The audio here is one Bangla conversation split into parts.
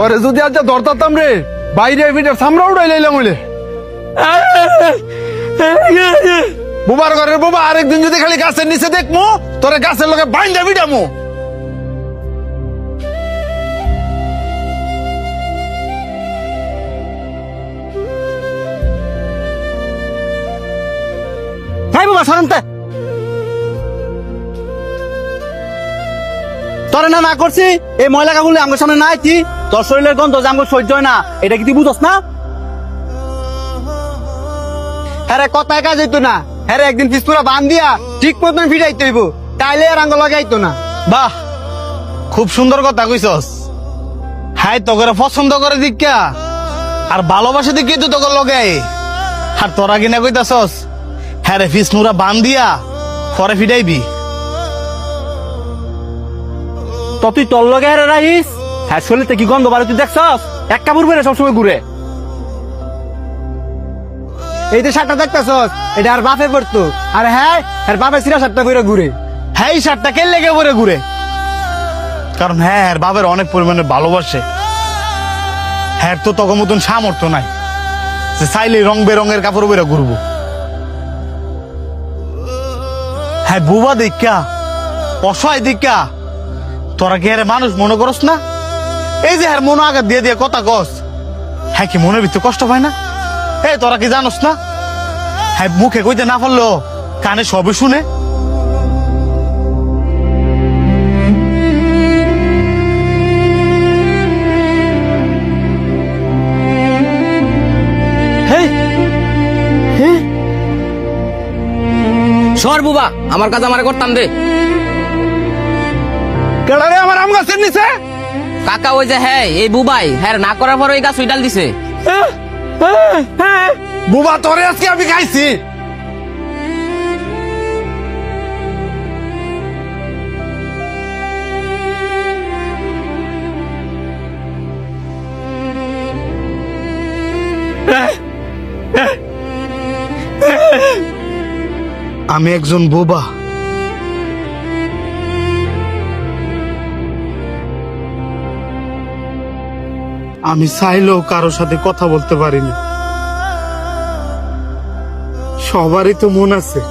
তোরে যদি আজ ধরতাম রে বাইরে ভিটার সামরা উড়াই লাইলাম বলে বুবার ঘরের বাবা আরেকদিন যদি খালি গাছের নিচে দেখমু তোরে গাছের লগে বাইন্দা বিডামু। হ্যাঁ বাবা সরন্তে তোরে না করছি এই ময়লা কাগুলি আমার সামনে না আইতি তোর শরীরের গন্ধ যে আমার সহ্য হয় না এটা কি তুই বুঝস না? হ্যাঁ কথায় কাজ হইতো না। হ্যাঁ একদিন পিসপুরা বান দিয়া ঠিক মতন ফিরাইতে হইব তাইলে আর আঙ্গ লাগাইতো না। বাহ খুব সুন্দর কথা কইছস। হাই তোকে পছন্দ করে দিকা আর ভালোবাসে দিকে তো তোকে লগে আর তোরা কিনা কইতাছস হ্যাঁ রে ফিসনুরা বান দিয়া পরে ফিরাইবি। তো তুই তোর লগে আর রাইস হ্যাঁ শরীরতে কি গন্ধ বাড়ে তুই দেখছস? এক কাপড় বেড়ে সবসময় ঘুরে এই যে শার্টটা দেখতেছস এটা আর বাপে পড়তো আর হ্যাঁ আর বাপে সিরা শার্টটা পরে ঘুরে। হ্যাঁ এই শার্টটা কে লেগে পরে ঘুরে কারণ হ্যাঁ আর বাবার অনেক পরিমাণে ভালোবাসে। হ্যাঁ তো তখন মতন সামর্থ্য নাই যে চাইলে রং বেরঙের কাপড় বেরো ঘুরবো। হ্যাঁ বুবা দেখা অসহায় দেখা তোরা কি আরে মানুষ মনে করস না? এই যে হ্যাঁ মনে আঘাত দিয়ে দিয়ে কথা কস হ্যাঁ কি মনের ভিতরে কষ্ট পায় না? এই তোরা কি জানোস না হ্যাঁ মুখে কইতে না পারলো কানে সবে শুনে। সর বুবা আমার কাজ আমারে করতাম দে। কেডা রে আমার আম গাছের নিচে? কাকা ওই যে হ্যাঁ এই বুবাই হ্যাঁ না করার পর ওই গাছ উইডাল দিছে। বুবা তোরে আজকে আমি খাইছি। আমি একজন বোবা। আমি চাইলেও কারোর সাথে কথা বলতে পারি না। সবারই তো মন আছে,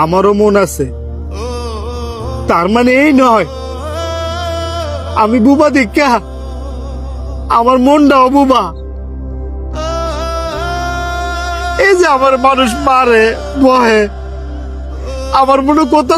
আমারও মন আছে। তার মানে এই নয় আমি বুবা দেখা আমার মনটাও বুবা। এই যে আমার মানুষ মারে বহে আমার মনে কত